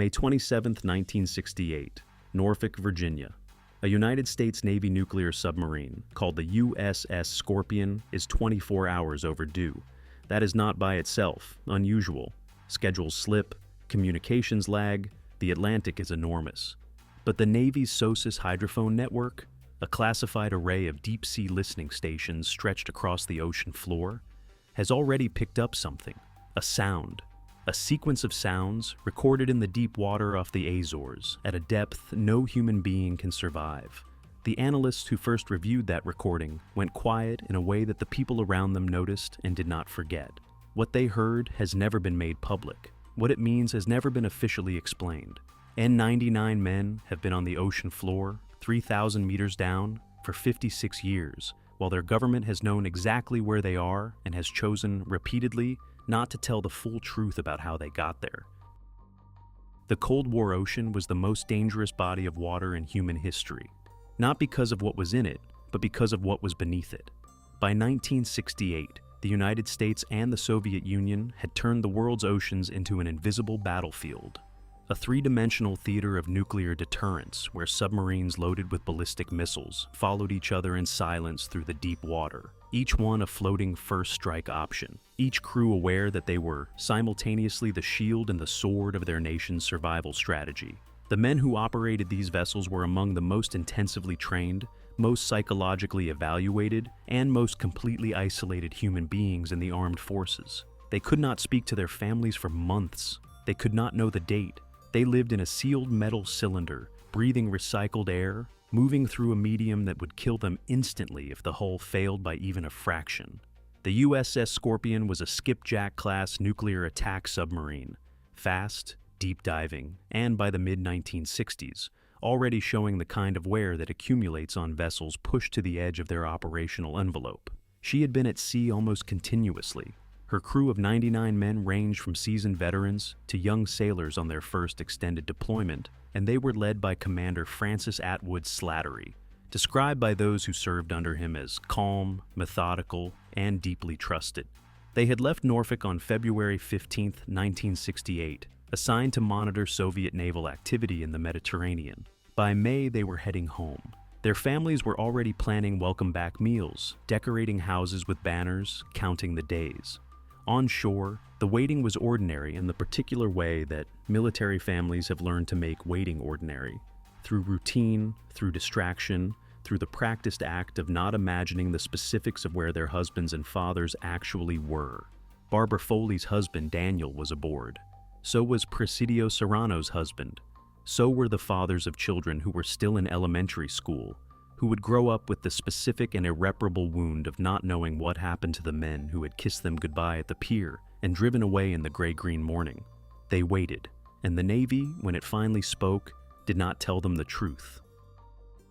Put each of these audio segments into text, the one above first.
May 27, 1968, Norfolk, Virginia. A United States Navy nuclear submarine called the USS Scorpion is 24 hours overdue. That is not by itself unusual. Schedules slip, communications lag, the Atlantic is enormous. But the Navy's SOSUS hydrophone network, a classified array of deep-sea listening stations stretched across the ocean floor, has already picked up something, a sound. A sequence of sounds recorded in the deep water off the Azores at a depth no human being can survive. The analysts who first reviewed that recording went quiet in a way that the people around them noticed and did not forget. What they heard has never been made public. What it means has never been officially explained. N-99 men have been on the ocean floor, 3,000 meters down, for 56 years, while their government has known exactly where they are and has chosen repeatedly not to tell the full truth about how they got there. The Cold War ocean was the most dangerous body of water in human history, not because of what was in it, but because of what was beneath it. By 1968, the United States and the Soviet Union had turned the world's oceans into an invisible battlefield, a three-dimensional theater of nuclear deterrence where submarines loaded with ballistic missiles followed each other in silence through the deep water, each one a floating first strike option, each crew aware that they were simultaneously the shield and the sword of their nation's survival strategy. The men who operated these vessels were among the most intensively trained, most psychologically evaluated, and most completely isolated human beings in the armed forces. They could not speak to their families for months. They could not know the date. They lived in a sealed metal cylinder, breathing recycled air, moving through a medium that would kill them instantly if the hull failed by even a fraction. The USS Scorpion was a skipjack-class nuclear attack submarine, fast, deep diving, and by the mid-1960s, already showing the kind of wear that accumulates on vessels pushed to the edge of their operational envelope. She had been at sea almost continuously. Her crew of 99 men ranged from seasoned veterans to young sailors on their first extended deployment, and they were led by Commander Francis Atwood Slattery, described by those who served under him as calm, methodical, and deeply trusted. They had left Norfolk on February 15, 1968, assigned to monitor Soviet naval activity in the Mediterranean. By May, they were heading home. Their families were already planning welcome-back meals, decorating houses with banners, counting the days. On shore, the waiting was ordinary in the particular way that military families have learned to make waiting ordinary, through routine, through distraction, through the practiced act of not imagining the specifics of where their husbands and fathers actually were. Barbara Foley's husband, Daniel, was aboard. So was Presidio Serrano's husband. So were the fathers of children who were still in elementary school, who would grow up with the specific and irreparable wound of not knowing what happened to the men who had kissed them goodbye at the pier and driven away in the gray-green morning. They waited, and the Navy, when it finally spoke, did not tell them the truth.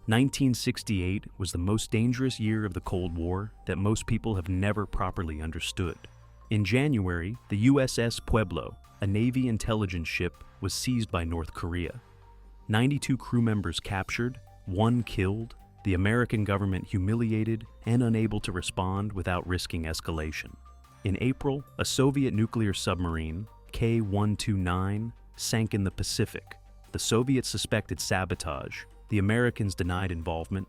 1968 was the most dangerous year of the Cold War that most people have never properly understood. In January, the USS Pueblo, a Navy intelligence ship, was seized by North Korea. 92 crew members captured, 1 killed, the American government humiliated and unable to respond without risking escalation. In April, a Soviet nuclear submarine, K-129, sank in the Pacific. The Soviets suspected sabotage, the Americans denied involvement,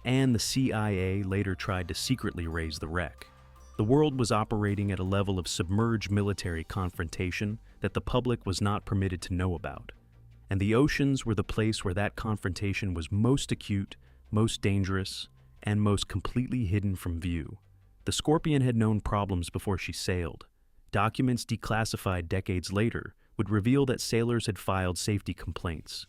and the CIA later tried to secretly raise the wreck. The world was operating at a level of submerged military confrontation that the public was not permitted to know about. And the oceans were the place where that confrontation was most acute, most dangerous, and most completely hidden from view. The Scorpion had known problems before she sailed. Documents declassified decades later would reveal that sailors had filed safety complaints.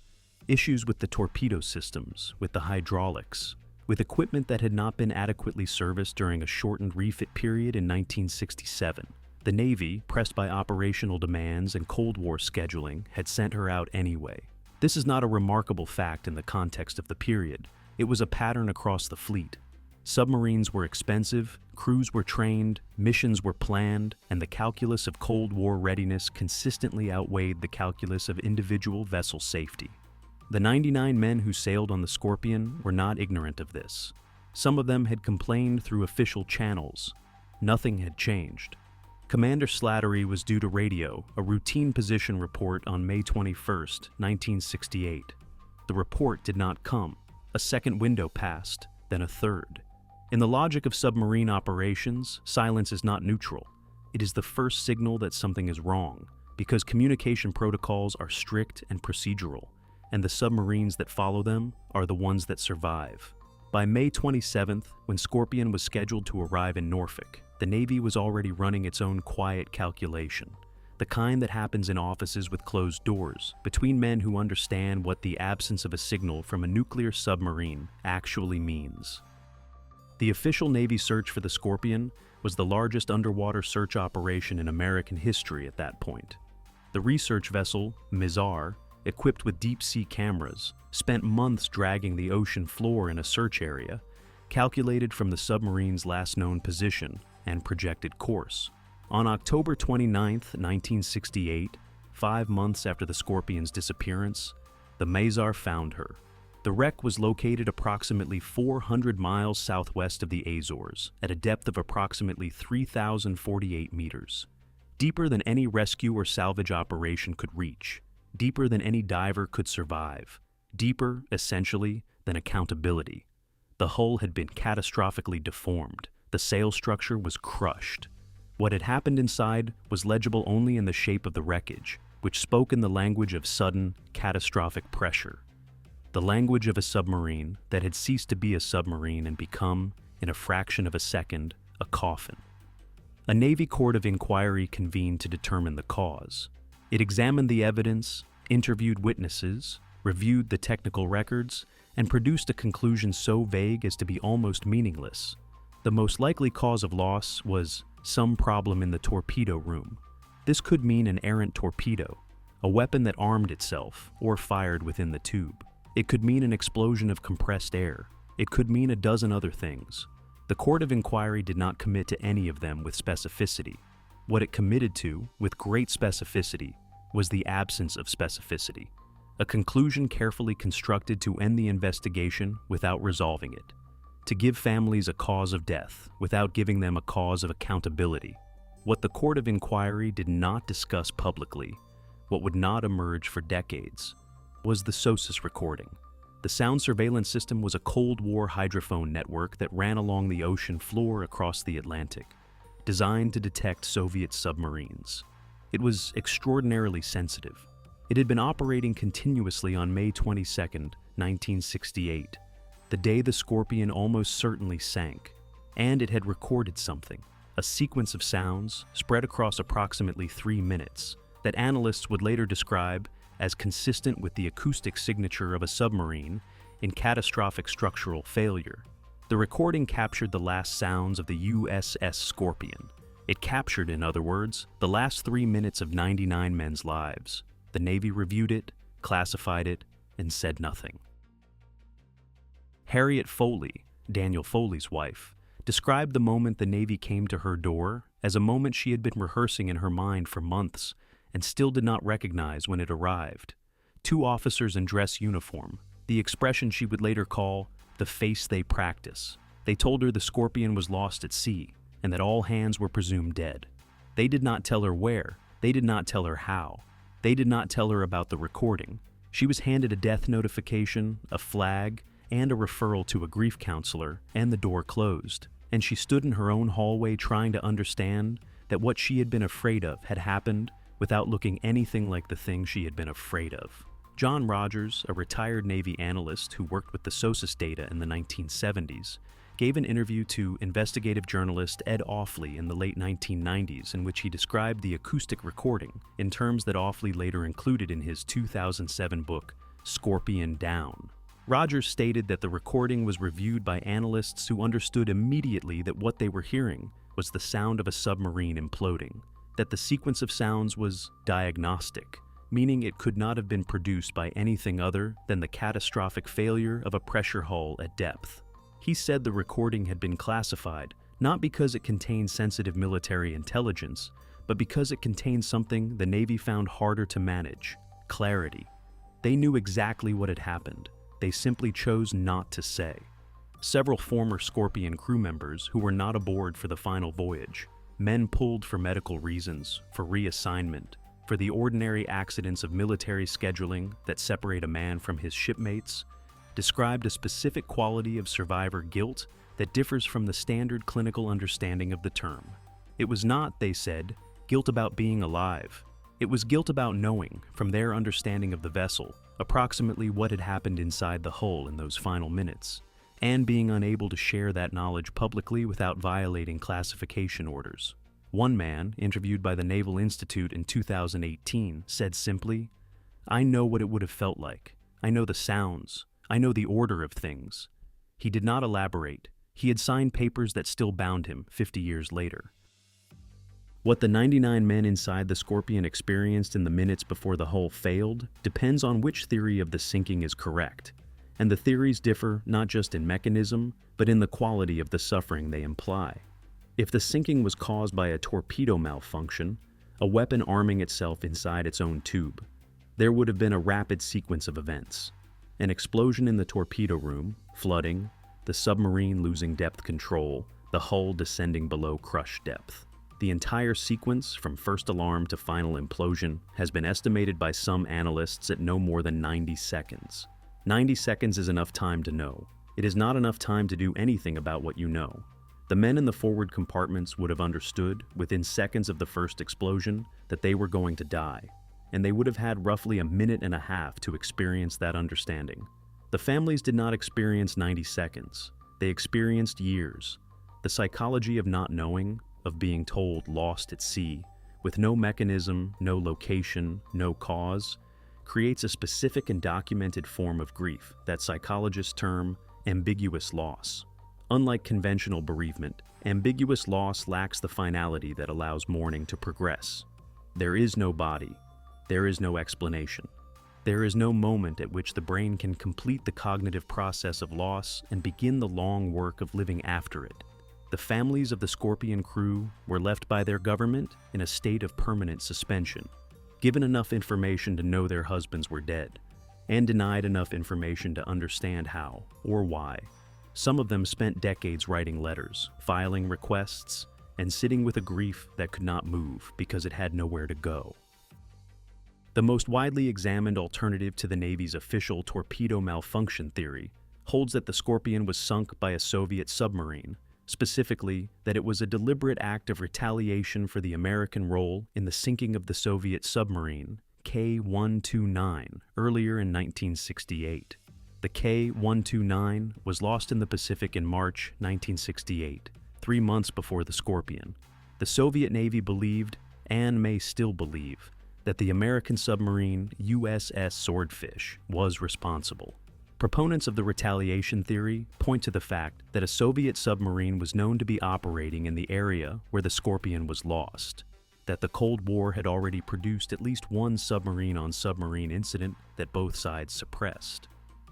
Issues with the torpedo systems, with the hydraulics, with equipment that had not been adequately serviced during a shortened refit period in 1967. The Navy, pressed by operational demands and Cold War scheduling, had sent her out anyway. This is not a remarkable fact in the context of the period. It was a pattern across the fleet. Submarines were expensive, crews were trained, missions were planned, and the calculus of Cold War readiness consistently outweighed the calculus of individual vessel safety. The 99 men who sailed on the Scorpion were not ignorant of this. Some of them had complained through official channels. Nothing had changed. Commander Slattery was due to radio a routine position report on May 21, 1968. The report did not come. A second window passed, then a third. In the logic of submarine operations, silence is not neutral. It is the first signal that something is wrong, because communication protocols are strict and procedural, and the submarines that follow them are the ones that survive. By May 27th, when Scorpion was scheduled to arrive in Norfolk, the Navy was already running its own quiet calculation, the kind that happens in offices with closed doors, between men who understand what the absence of a signal from a nuclear submarine actually means. The official Navy search for the Scorpion was the largest underwater search operation in American history at that point. The research vessel, Mizar, equipped with deep-sea cameras, spent months dragging the ocean floor in a search area, calculated from the submarine's last known position and projected course. On October 29, 1968, 5 months after the Scorpion's disappearance, the Mizar found her. The wreck was located approximately 400 miles southwest of the Azores, at a depth of approximately 3,048 meters. Deeper than any rescue or salvage operation could reach, deeper than any diver could survive, deeper, essentially, than accountability. The hull had been catastrophically deformed. The sail structure was crushed. What had happened inside was legible only in the shape of the wreckage, which spoke in the language of sudden, catastrophic pressure. The language of a submarine that had ceased to be a submarine and become, in a fraction of a second, a coffin. A Navy court of inquiry convened to determine the cause. It examined the evidence, interviewed witnesses, reviewed the technical records, and produced a conclusion so vague as to be almost meaningless. The most likely cause of loss was some problem in the torpedo room. This could mean an errant torpedo, a weapon that armed itself or fired within the tube. It could mean an explosion of compressed air. It could mean a dozen other things. The court of inquiry did not commit to any of them with specificity. What it committed to, with great specificity, was the absence of specificity, a conclusion carefully constructed to end the investigation without resolving it, to give families a cause of death without giving them a cause of accountability. What the court of inquiry did not discuss publicly, what would not emerge for decades, was the SOSUS recording. The sound surveillance system was a Cold War hydrophone network that ran along the ocean floor across the Atlantic, designed to detect Soviet submarines. It was extraordinarily sensitive. It had been operating continuously on May 22, 1968, the day the Scorpion almost certainly sank, and it had recorded something, a sequence of sounds spread across approximately 3 minutes, that analysts would later describe as consistent with the acoustic signature of a submarine in catastrophic structural failure. The recording captured the last sounds of the USS Scorpion. It captured, in other words, the last 3 minutes of 99 men's lives. The Navy reviewed it, classified it, and said nothing. Harriet Foley, Daniel Foley's wife, described the moment the Navy came to her door as a moment she had been rehearsing in her mind for months and still did not recognize when it arrived. 2 officers in dress uniform, the expression she would later call the face they practice. They told her the Scorpion was lost at sea and that all hands were presumed dead. They did not tell her where. They did not tell her how. They did not tell her about the recording. She was handed a death notification, a flag, and a referral to a grief counselor, and the door closed. And she stood in her own hallway trying to understand that what she had been afraid of had happened without looking anything like the thing she had been afraid of. John Rogers, a retired Navy analyst who worked with the SOSUS data in the 1970s, gave an interview to investigative journalist Ed Offley in the late 1990s in which he described the acoustic recording in terms that Offley later included in his 2007 book, Scorpion Down. Rogers stated that the recording was reviewed by analysts who understood immediately that what they were hearing was the sound of a submarine imploding, that the sequence of sounds was diagnostic, meaning it could not have been produced by anything other than the catastrophic failure of a pressure hull at depth. He said the recording had been classified not because it contained sensitive military intelligence, but because it contained something the Navy found harder to manage: clarity. They knew exactly what had happened. They simply chose not to say. Several former Scorpion crew members who were not aboard for the final voyage Men pulled for medical reasons, for reassignment, for the ordinary accidents of military scheduling that separate a man from his shipmates, described a specific quality of survivor guilt that differs from the standard clinical understanding of the term. It was not, they said, guilt about being alive. It was guilt about knowing, from their understanding of the vessel, approximately what had happened inside the hull in those final minutes, and being unable to share that knowledge publicly without violating classification orders. One man, interviewed by the Naval Institute in 2018, said simply, "I know what it would have felt like. I know the sounds. I know the order of things." He did not elaborate. He had signed papers that still bound him 50 years later. What the 99 men inside the Scorpion experienced in the minutes before the hull failed depends on which theory of the sinking is correct, and the theories differ not just in mechanism, but in the quality of the suffering they imply. If the sinking was caused by a torpedo malfunction, a weapon arming itself inside its own tube, there would have been a rapid sequence of events. An explosion in the torpedo room, flooding, the submarine losing depth control, the hull descending below crush depth. The entire sequence, from first alarm to final implosion, has been estimated by some analysts at no more than 90 seconds. 90 seconds is enough time to know. It is not enough time to do anything about what you know. The men in the forward compartments would have understood, within seconds of the first explosion, that they were going to die, and they would have had roughly a minute and a half to experience that understanding. The families did not experience 90 seconds. They experienced years. The psychology of not knowing, of being told lost at sea, with no mechanism, no location, no cause, creates a specific and documented form of grief that psychologists term ambiguous loss. Unlike conventional bereavement, ambiguous loss lacks the finality that allows mourning to progress. There is no body. There is no explanation. There is no moment at which the brain can complete the cognitive process of loss and begin the long work of living after it. The families of the Scorpion crew were left by their government in a state of permanent suspension, given enough information to know their husbands were dead, and denied enough information to understand how or why. Some of them spent decades writing letters, filing requests, and sitting with a grief that could not move because it had nowhere to go. The most widely examined alternative to the Navy's official torpedo malfunction theory holds that the Scorpion was sunk by a Soviet submarine, specifically that it was a deliberate act of retaliation for the American role in the sinking of the Soviet submarine K-129 earlier in 1968. The K-129 was lost in the Pacific in March 1968, 3 months before the Scorpion. The Soviet Navy believed, and may still believe, that the American submarine USS Swordfish was responsible. Proponents of the retaliation theory point to the fact that a Soviet submarine was known to be operating in the area where the Scorpion was lost, that the Cold War had already produced at least one submarine-on-submarine incident that both sides suppressed,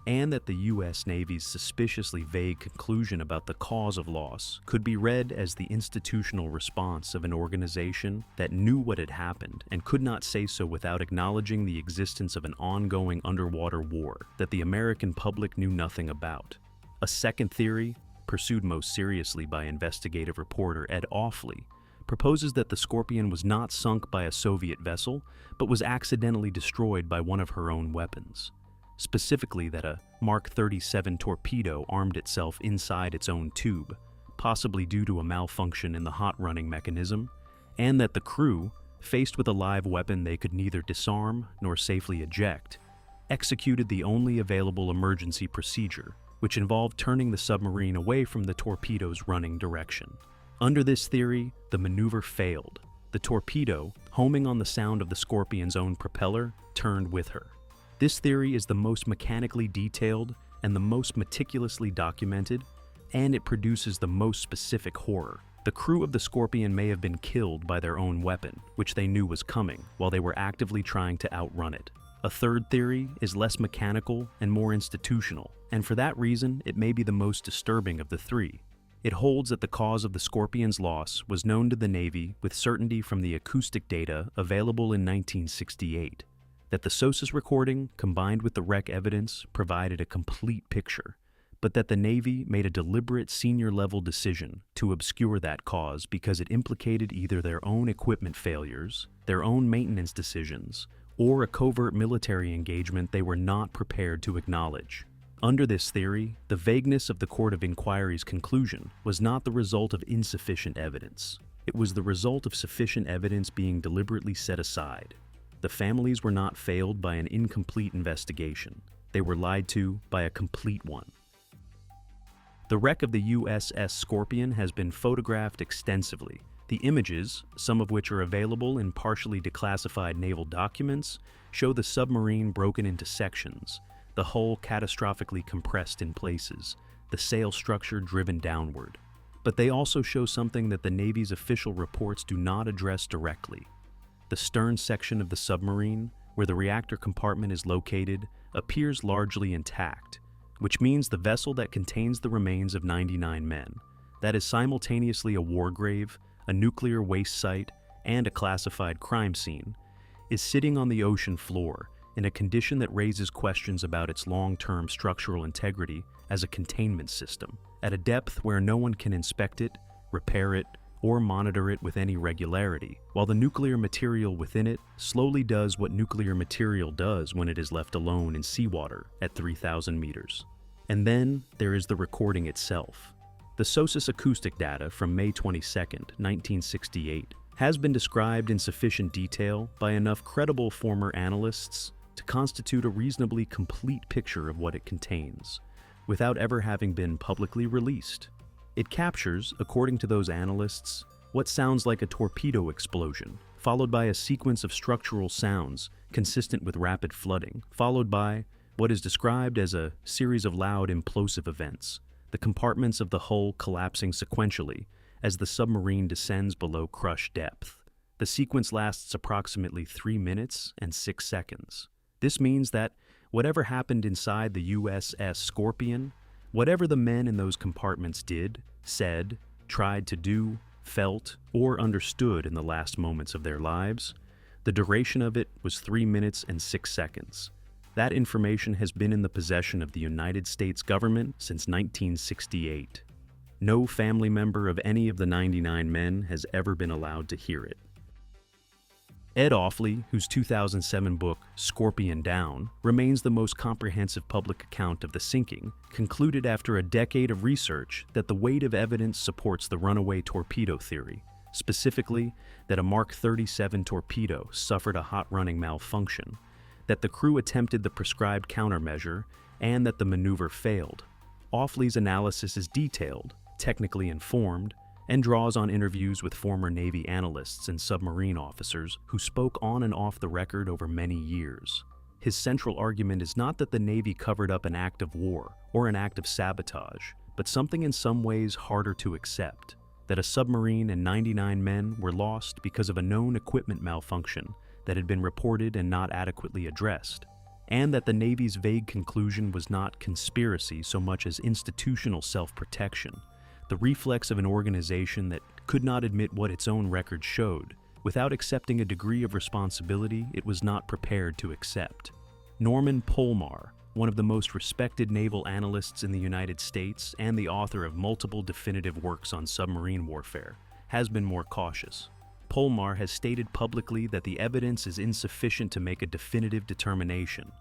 and that the U.S. Navy's suspiciously vague conclusion about the cause of loss could be read as the institutional response of an organization that knew what had happened and could not say so without acknowledging the existence of an ongoing underwater war that the American public knew nothing about. A second theory, pursued most seriously by investigative reporter Ed Offley, proposes that the Scorpion was not sunk by a Soviet vessel, but was accidentally destroyed by one of her own weapons. Specifically that a Mark 37 torpedo armed itself inside its own tube, possibly due to a malfunction in the hot-running mechanism, and that the crew, faced with a live weapon they could neither disarm nor safely eject, executed the only available emergency procedure, which involved turning the submarine away from the torpedo's running direction. Under this theory, the maneuver failed. The torpedo, homing on the sound of the Scorpion's own propeller, turned with her. This theory is the most mechanically detailed and the most meticulously documented, and it produces the most specific horror. The crew of the Scorpion may have been killed by their own weapon, which they knew was coming, while they were actively trying to outrun it. A third theory is less mechanical and more institutional, and for that reason, it may be the most disturbing of the three. It holds that the cause of the Scorpion's loss was known to the Navy with certainty from the acoustic data available in 1968. That the SOSUS recording, combined with the wreck evidence, provided a complete picture, but that the Navy made a deliberate senior-level decision to obscure that cause because it implicated either their own equipment failures, their own maintenance decisions, or a covert military engagement they were not prepared to acknowledge. Under this theory, the vagueness of the Court of Inquiry's conclusion was not the result of insufficient evidence. It was the result of sufficient evidence being deliberately set aside. The families were not failed by an incomplete investigation. They were lied to by a complete one. The wreck of the USS Scorpion has been photographed extensively. The images, some of which are available in partially declassified naval documents, show the submarine broken into sections, the hull catastrophically compressed in places, the sail structure driven downward. But they also show something that the Navy's official reports do not address directly. The stern section of the submarine, where the reactor compartment is located, appears largely intact, which means the vessel that contains the remains of 99 men, that is simultaneously a war grave, a nuclear waste site, and a classified crime scene, is sitting on the ocean floor in a condition that raises questions about its long-term structural integrity as a containment system, at a depth where no one can inspect it, repair it, or monitor it with any regularity, while the nuclear material within it slowly does what nuclear material does when it is left alone in seawater at 3,000 meters. And then there is the recording itself. The SOSUS acoustic data from May 22, 1968, has been described in sufficient detail by enough credible former analysts to constitute a reasonably complete picture of what it contains, without ever having been publicly released. It captures, according to those analysts, what sounds like a torpedo explosion, followed by a sequence of structural sounds consistent with rapid flooding, followed by what is described as a series of loud implosive events, the compartments of the hull collapsing sequentially as the submarine descends below crush depth. The sequence lasts approximately 3 minutes and 6 seconds. This means that whatever happened inside the USS Scorpion, whatever the men in those compartments did, said, tried to do, felt, or understood in the last moments of their lives, the duration of it was 3 minutes and 6 seconds. That information has been in the possession of the United States government since 1968. No family member of any of the 99 men has ever been allowed to hear it. Ed Offley, whose 2007 book, Scorpion Down, remains the most comprehensive public account of the sinking, concluded after a decade of research that the weight of evidence supports the runaway torpedo theory, specifically that a Mark 37 torpedo suffered a hot-running malfunction, that the crew attempted the prescribed countermeasure, and that the maneuver failed. Offley's analysis is detailed, technically informed, and draws on interviews with former Navy analysts and submarine officers who spoke on and off the record over many years. His central argument is not that the Navy covered up an act of war or an act of sabotage, but something in some ways harder to accept, that a submarine and 99 men were lost because of a known equipment malfunction that had been reported and not adequately addressed, and that the Navy's vague conclusion was not conspiracy so much as institutional self-protection, the reflex of an organization that could not admit what its own record showed, without accepting a degree of responsibility it was not prepared to accept. Norman Polmar, one of the most respected naval analysts in the United States and the author of multiple definitive works on submarine warfare, has been more cautious. Polmar has stated publicly that the evidence is insufficient to make a definitive determination,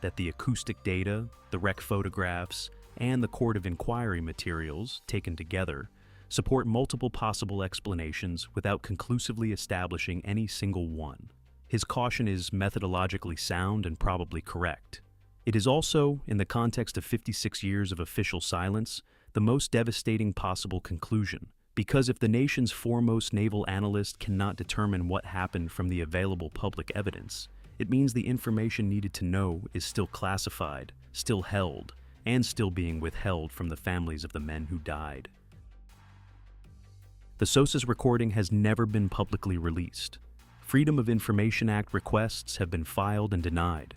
that the acoustic data, the wreck photographs, and the Court of Inquiry materials, taken together, support multiple possible explanations without conclusively establishing any single one. His caution is methodologically sound and probably correct. It is also, in the context of 56 years of official silence, the most devastating possible conclusion, because if the nation's foremost naval analyst cannot determine what happened from the available public evidence, it means the information needed to know is still classified, still held, and still being withheld from the families of the men who died. The SOSUS recording has never been publicly released. Freedom of Information Act requests have been filed and denied.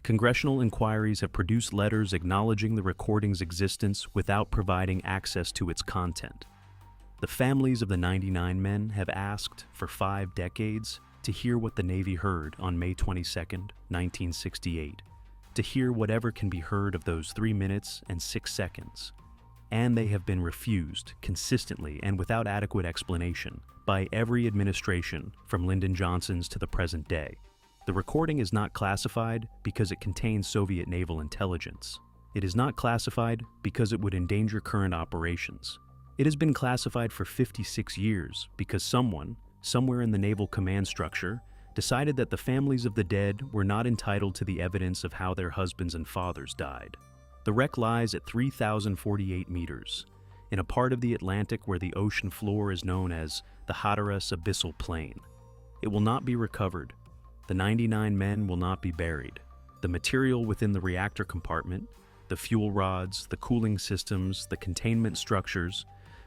Congressional inquiries have produced letters acknowledging the recording's existence without providing access to its content. The families of the 99 men have asked, for 5 decades, to hear what the Navy heard on May 22, 1968, to hear whatever can be heard of those 3 minutes and 6 seconds. And they have been refused consistently and without adequate explanation by every administration from Lyndon Johnson's to the present day. The recording is not classified because it contains Soviet naval intelligence. It is not classified because it would endanger current operations. It has been classified for 56 years because someone, somewhere in the naval command structure, decided that the families of the dead were not entitled to the evidence of how their husbands and fathers died. The wreck lies at 3,048 meters, in a part of the Atlantic where the ocean floor is known as the Hatteras Abyssal Plain. It will not be recovered. The 99 men will not be buried. The material within the reactor compartment, the fuel rods, the cooling systems, the containment structures,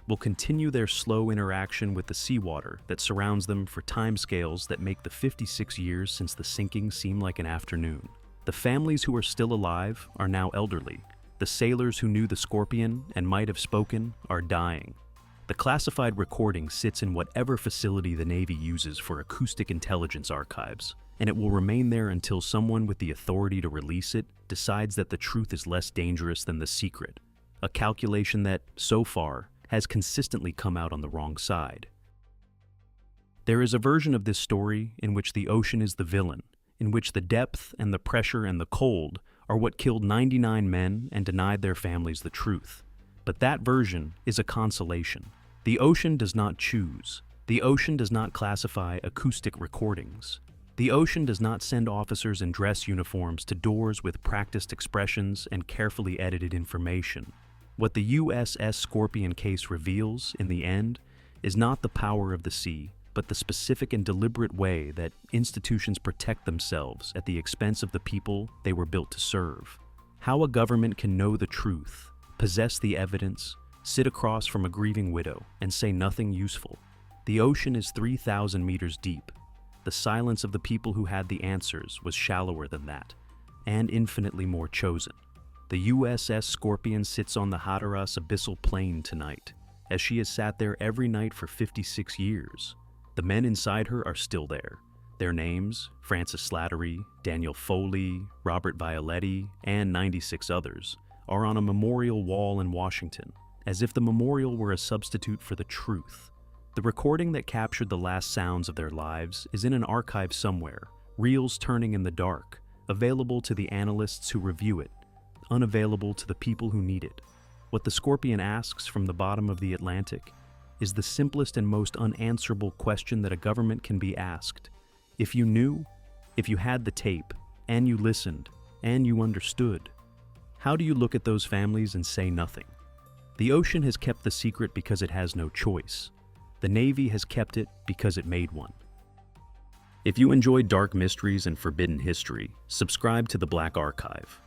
will continue their slow interaction with the seawater that surrounds them for timescales that make the 56 years since the sinking seem like an afternoon. The families who are still alive are now elderly. The sailors who knew the Scorpion and might have spoken are dying. The classified recording sits in whatever facility the Navy uses for acoustic intelligence archives, and it will remain there until someone with the authority to release it decides that the truth is less dangerous than the secret, a calculation that, so far, has consistently come out on the wrong side. There is a version of this story in which the ocean is the villain, in which the depth and the pressure and the cold are what killed 99 men and denied their families the truth. But that version is a consolation. The ocean does not choose. The ocean does not classify acoustic recordings. The ocean does not send officers in dress uniforms to doors with practiced expressions and carefully edited information. What the USS Scorpion case reveals, in the end, is not the power of the sea, but the specific and deliberate way that institutions protect themselves at the expense of the people they were built to serve. How a government can know the truth, possess the evidence, sit across from a grieving widow, and say nothing useful. The ocean is 3,000 meters deep. The silence of the people who had the answers was shallower than that, and infinitely more chosen. The USS Scorpion sits on the Hatteras Abyssal Plain tonight, as she has sat there every night for 56 years. The men inside her are still there. Their names, Francis Slattery, Daniel Foley, Robert Violetti, and 96 others, are on a memorial wall in Washington, as if the memorial were a substitute for the truth. The recording that captured the last sounds of their lives is in an archive somewhere, reels turning in the dark, available to the analysts who review it, unavailable to the people who need it. What the Scorpion asks from the bottom of the Atlantic is the simplest and most unanswerable question that a government can be asked. If you knew, if you had the tape, and you listened, and you understood, how do you look at those families and say nothing? The ocean has kept the secret because it has no choice. The Navy has kept it because it made one. If you enjoy dark mysteries and forbidden history, subscribe to the Black Archive.